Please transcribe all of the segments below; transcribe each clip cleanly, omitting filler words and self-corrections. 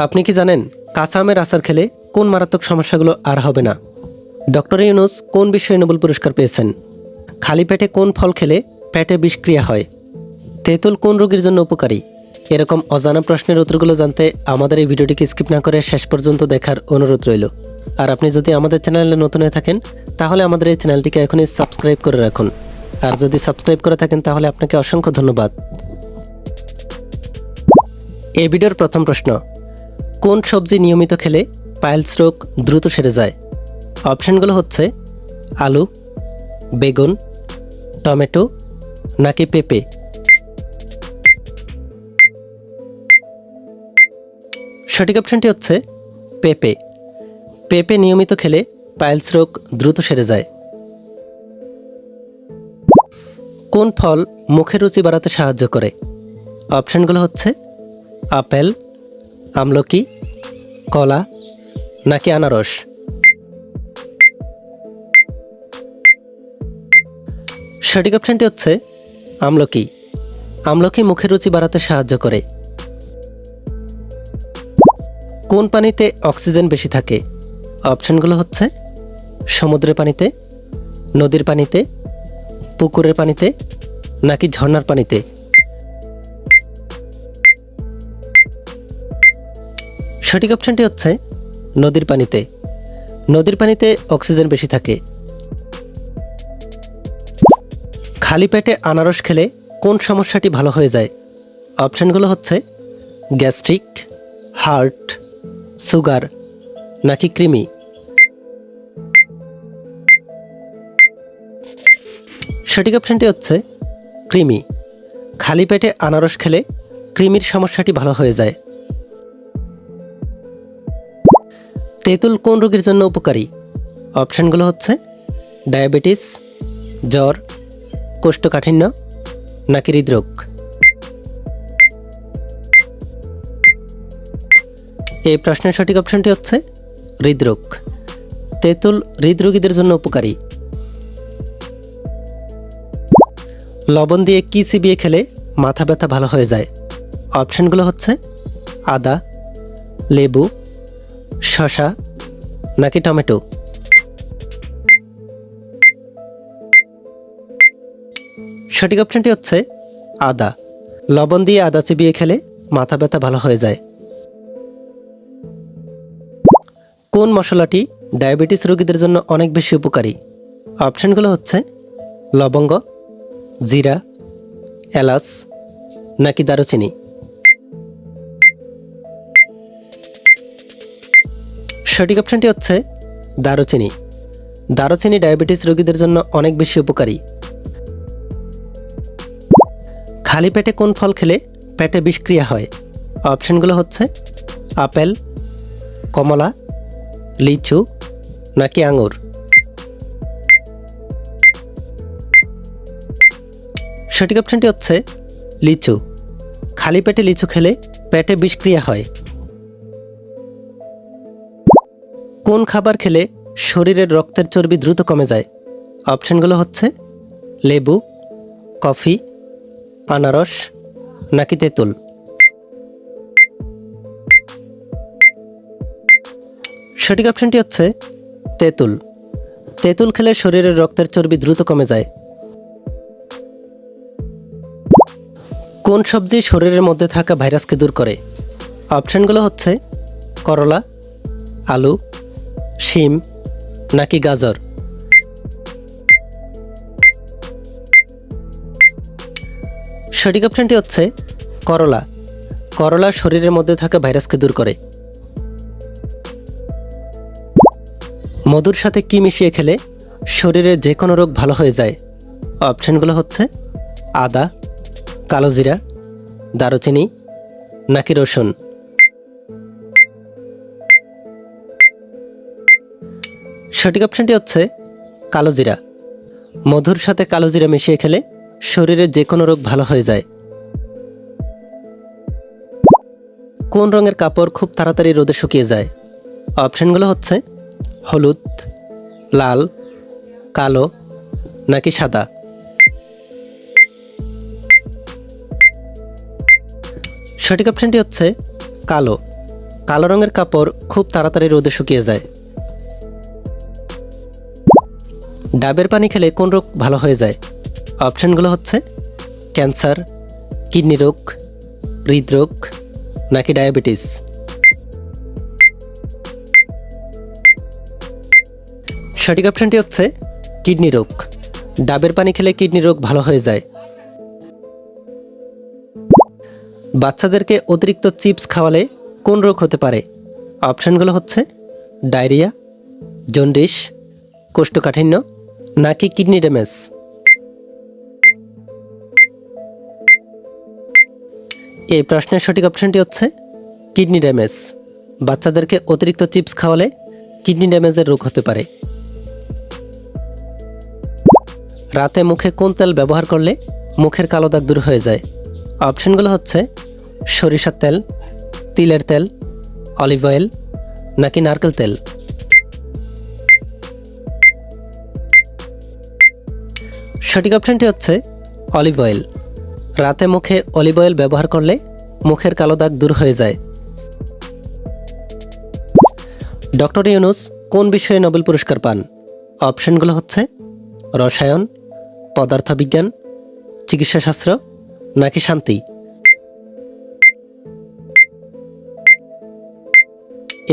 আপনি কি জানেন কাঁচা আমের আচার খেলে কোন মারাত্মক সমস্যাগুলো আর হবে না? ডক্টর ইউনূস কোন বিষয়ে নোবেল পুরস্কার পেয়েছেন? খালি পেটে কোন ফল খেলে পেটে বিষক্রিয়া হয়? তেঁতুল কোন রোগীর জন্য উপকারী? এরকম অজানা প্রশ্নের উত্তরগুলো জানতে আমাদের এই ভিডিওটিকে স্কিপ না করে শেষ পর্যন্ত দেখার অনুরোধ রইল। আর আপনি যদি আমাদের চ্যানেলে নতুন হয়ে থাকেন তাহলে আমাদের এই চ্যানেলটিকে এখনই সাবস্ক্রাইব করে রাখুন। আর যদি সাবস্ক্রাইব করে থাকেন তাহলে আপনাকে অসংখ্য ধন্যবাদ। এই ভিডিওর প্রথম প্রশ্ন, কোন সবজি নিয়মিত খেলে পাইলস রোগ দ্রুত সেরে যায়? অপশনগুলো হচ্ছে আলু, বেগুন, টমেটো নাকি পেঁপে। সঠিক অপশনটি হচ্ছে পেঁপে। পেঁপে নিয়মিত খেলে পাইলস রোগ দ্রুত সেরে যায়। কোন ফল মুখের রুচি বাড়াতে সাহায্য করে? অপশনগুলো হচ্ছে আপেল, আমলকি, কলা নাকি আনারস। সঠিক অপশনটি হচ্ছে আমলকি। আমলকি মুখের রুচি বাড়াতে সাহায্য করে। কোন পানিতে অক্সিজেন বেশি থাকে? অপশনগুলো হচ্ছে সমুদ্রের পানিতে, নদীর পানিতে, পুকুরের পানিতে নাকি ঝর্ণার পানিতে। সঠিক অপশনটি হচ্ছে নদীর পানিতে। নদীর পানিতে অক্সিজেন বেশি থাকে। খালি পেটে আনারস খেলে কোন সমস্যাটি ভালো হয়ে যায়? অপশনগুলো হচ্ছে গ্যাস্ট্রিক, হার্ট, সুগার নাকি কৃমি। সঠিক অপশনটি হচ্ছে কৃমি। খালি পেটে আনারস খেলে কৃমির সমস্যাটি ভালো হয়ে যায়। তেঁতুল কোন রোগীর জন্য উপকারী? অপশনগুলো হচ্ছে ডায়াবেটিস, জ্বর, কোষ্ঠকাঠিন্য নাকি হৃদরোগ। এই প্রশ্নের সঠিক অপশনটি হচ্ছে হৃদরোগ। তেঁতুল হৃদরোগীদের জন্য উপকারী। লবণ দিয়ে কি চিবিয়ে খেলে মাথা ব্যথা ভালো হয়ে যায়? অপশনগুলো হচ্ছে আদা, লেবু, শসা নাকি টমেটো। সঠিক অপশনটি হচ্ছে আদা। লবণ দিয়ে আদা চিবিয়ে খেলে মাথা ব্যথা ভালো হয়ে যায়। কোন মশলাটি ডায়াবেটিস রোগীদের জন্য অনেক বেশি উপকারী? অপশনগুলো হচ্ছে লবঙ্গ, জিরা, এলাচ নাকি দারুচিনি। সঠিক অপশনটি হচ্ছে দারুচিনি। দারুচিনি ডায়াবেটিস রোগীদের জন্য অনেক বেশি উপকারী। খালি পেটে কোন ফল খেলে পেটে বিষক্রিয়া হয়? অপশনগুলো হচ্ছে আপেল, কমলা, লিচু নাকি আঙুর। সঠিক অপশনটি হচ্ছে লিচু। খালি পেটে লিচু খেলে পেটে বিষক্রিয়া হয়। কোন খাবার খেলে শরীরের রক্তের চর্বি দ্রুত কমে যায়? অপশনগুলো হচ্ছে লেবু, কফি, আনারস নাকি তেঁতুল। সঠিক অপশনটি হচ্ছে তেঁতুল। তেঁতুল খেলে শরীরের রক্তের চর্বি দ্রুত কমে যায়। কোন সবজি শরীরের মধ্যে থাকা ভাইরাসকে দূর করে? অপশনগুলো হচ্ছে করলা, আলু, শিম নাকি গাজর। সঠিক অপশনটি হচ্ছে করলা। করলা শরীরের মধ্যে থাকা ভাইরাসকে দূর করে। মধুর সাথে কি মিশিয়ে খেলে শরীরের যে কোনো রোগ ভালো হয়ে যায়? অপশনগুলো হচ্ছে আদা, কালোজিরা, দারুচিনি নাকি রসুন। সঠিক অপশনটি হচ্ছে কালোজিরা। মধুর সাথে কালোজিরা মিশিয়ে খেলে শরীরের যে কোনো রোগ ভালো হয়ে যায়। কোন রঙের কাপড় খুব তাড়াতাড়ি রোদে শুকিয়ে যায়? অপশনগুলো হচ্ছে হলুদ, লাল, কালো নাকি সাদা। সঠিক অপশনটি হচ্ছে কালো। কালো রঙের কাপড় খুব তাড়াতাড়ি রোদে শুকিয়ে যায়। ডাবের পানি খেলে কোন রোগ ভালো হয়ে যায়? অপশানগুলো হচ্ছে ক্যান্সার, কিডনি রোগ, হৃদরোগ নাকি ডায়াবেটিস। সঠিক অপশানটি হচ্ছে কিডনি রোগ। ডাবের পানি খেলে কিডনি রোগ ভালো হয়ে যায়। বাচ্চাদেরকে অতিরিক্ত চিপস খাওয়ালে কোন রোগ হতে পারে? অপশানগুলো হচ্ছে ডায়রিয়া, জন্ডিস, কোষ্ঠকাঠিন্য নাকি কিডনি ড্যামেজ। এই প্রশ্নের সঠিক অপশানটি হচ্ছে কিডনি ড্যামেজ। বাচ্চাদেরকে অতিরিক্ত চিপস খাওয়ালে কিডনি ড্যামেজের রোগ হতে পারে। রাতে মুখে কোন তেল ব্যবহার করলে মুখের কালো দাগ দূর হয়ে যায়? অপশানগুলো হচ্ছে সরিষার তেল, তিলের তেল, অলিভ অয়েল নাকি নারকেল তেল। সঠিক অপশানটি হচ্ছে অলিভ অয়েল। রাতে মুখে অলিভ অয়েল ব্যবহার করলে মুখের কালো দাগ দূর হয়ে যায়। ডক্টর ইউনূস কোন বিষয়ে নোবেল পুরস্কার পান? অপশানগুলো হচ্ছে রসায়ন, পদার্থবিজ্ঞান, চিকিৎসাশাস্ত্র নাকি শান্তি।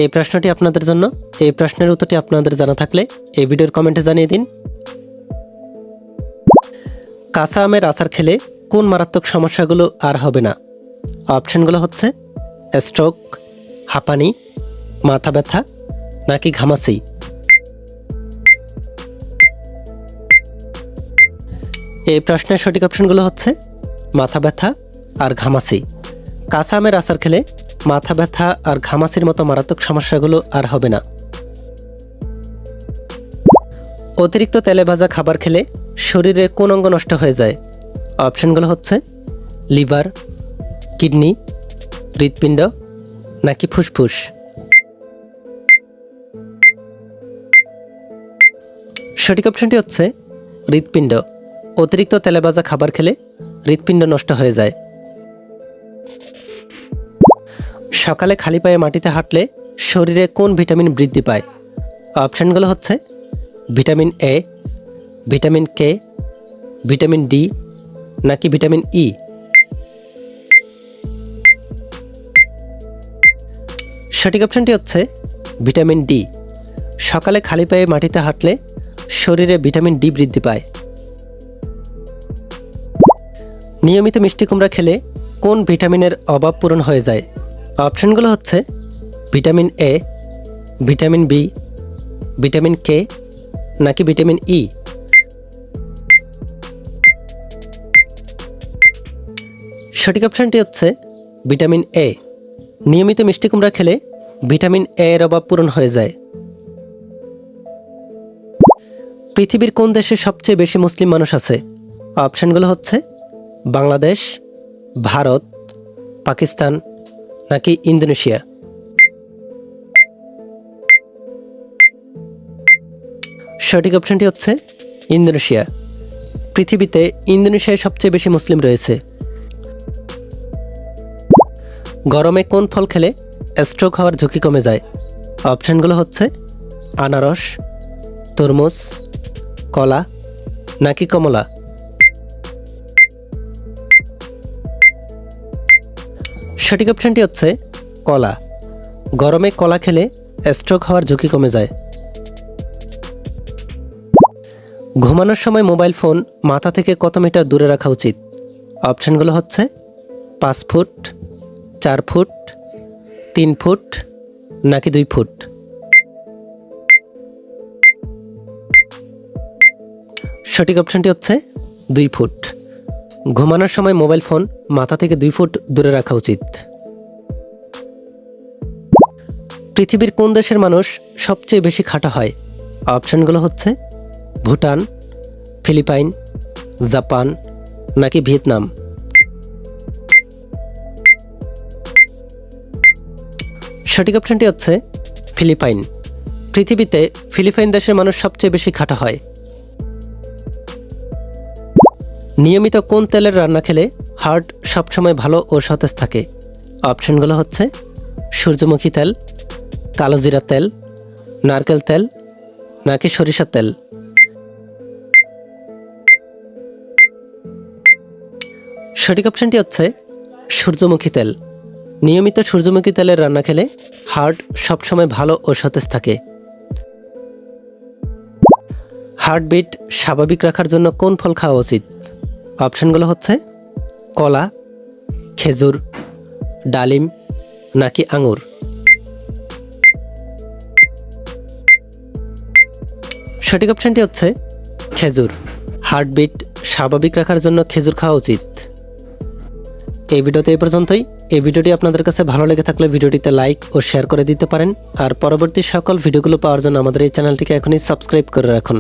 এই প্রশ্নটি আপনাদের জন্য। এই প্রশ্নের উত্তরটি আপনাদের জানা থাকলে এই ভিডিওর কমেন্টে জানিয়ে দিন। কাঁচা আমের আচার খেলে কোন মারাত্মক সমস্যাগুলো আর হবে না? অপশানগুলো হচ্ছে স্ট্রোক, হাঁপানি, মাথা ব্যথা নাকি ঘামাচি। এই প্রশ্নের সঠিক অপশানগুলো হচ্ছে মাথা ব্যথা আর ঘামাচি। কাঁচা আমের আচার খেলে মাথা ব্যথা আর ঘামাচির মতো মারাত্মক সমস্যাগুলো আর হবে না। অতিরিক্ত তেলে ভাজা খাবার খেলে শরীরে কোন অঙ্গ নষ্ট হয়ে যায়? অপশানগুলো হচ্ছে লিভার, কিডনি, হৃৎপিণ্ড নাকি ফুসফুস। সঠিক অপশানটি হচ্ছে হৃৎপিণ্ড। অতিরিক্ত তেলে ভাজা খাবার খেলে হৃৎপিণ্ড নষ্ট হয়ে যায়। সকালে খালি পায়ে মাটিতে হাঁটলে শরীরে কোন ভিটামিন বৃদ্ধি পায়? অপশানগুলো হচ্ছে vitamin A, vitamin K, vitamin D নাকি ভিটামিন ই। সঠিক অপশানটি হচ্ছে ভিটামিন ডি। সকালে খালি পায়ে মাটিতে হাঁটলে শরীরে ভিটামিন ডি বৃদ্ধি পায়। নিয়মিত মিষ্টি কুমড়া খেলে কোন ভিটামিনের অভাব পূরণ হয়ে যায়? অপশানগুলো হচ্ছে vitamin A, vitamin B, vitamin K নাকি ভিটামিন ই। সঠিক অপশানটি হচ্ছে ভিটামিন এ। নিয়মিত মিষ্টি কুমড়া খেলে ভিটামিন এ এর অভাব পূরণ হয়ে যায়। পৃথিবীর কোন দেশে সবচেয়ে বেশি মুসলিম মানুষ আছে? অপশানগুলো হচ্ছে বাংলাদেশ, ভারত, পাকিস্তান নাকি ইন্দোনেশিয়া। সঠিক অপশানটি হচ্ছে ইন্দোনেশিয়া। পৃথিবীতে ইন্দোনেশিয়ায় সবচেয়ে বেশি মুসলিম রয়েছে। গরমে কোন ফল খেলে স্ট্রোক হওয়ার ঝুঁকি কমে যায়? অপশানগুলো হচ্ছে আনারস, তরমুজ, কলা নাকি কমলা। সঠিক অপশানটি হচ্ছে কলা। গরমে কলা খেলে স্ট্রোক হওয়ার ঝুঁকি কমে যায়। ঘুমানোর সময় মোবাইল ফোন মাথা থেকে কত মিটার দূরে রাখা উচিত? অপশানগুলো হচ্ছে 5 ফুট, 4 ফুট, 3 ফুট নাকি 2 ফুট। সঠিক অপশানটি হচ্ছে 2 ফুট। ঘুমানোর সময় মোবাইল ফোন মাথা থেকে 2 ফুট দূরে রাখা উচিত। পৃথিবীর কোন দেশের মানুষ সবচেয়ে বেশি খাটো হয়? অপশানগুলো হচ্ছে ভুটান, ফিলিপাইন, জাপান নাকি ভিয়েতনাম। সঠিক অপশানটি হচ্ছে ফিলিপাইন। পৃথিবীতে ফিলিপাইন দেশের মানুষ সবচেয়ে বেশি খাটো হয়। নিয়মিত কোন তেলের রান্না খেলে হার্ট সবসময় ভালো ও সতেজ থাকে? অপশানগুলো হচ্ছে সূর্যমুখী তেল, কালোজিরা তেল, নারকেল তেল নাকি সরিষার তেল? সঠিক অপশনটি হচ্ছে সূর্যমুখী তেল। নিয়মিত সূর্যমুখী তেলের রান্না খেলে হার্ট সবসময় ভালো ও সতেজ থাকে। হার্টবিট স্বাভাবিক রাখার জন্য কোন ফল খাওয়া উচিত? অপশনগুলো হচ্ছে কলা, খেজুর, ডালিম নাকি আঙুর? সঠিক অপশনটি হচ্ছে খেজুর। হার্টবিট স্বাভাবিক রাখার জন্য খেজুর খাওয়া উচিত। এই ভিডিওতে এই পর্যন্তই। এই ভিডিওটি আপনাদের কাছে ভালো লেগে থাকলে ভিডিওটিতে লাইক ও শেয়ার করে দিতে পারেন। আর পরবর্তী সকল ভিডিওগুলো পাওয়ার জন্য আমাদের এই চ্যানেলটিকে এখনই সাবস্ক্রাইব করে রাখুন।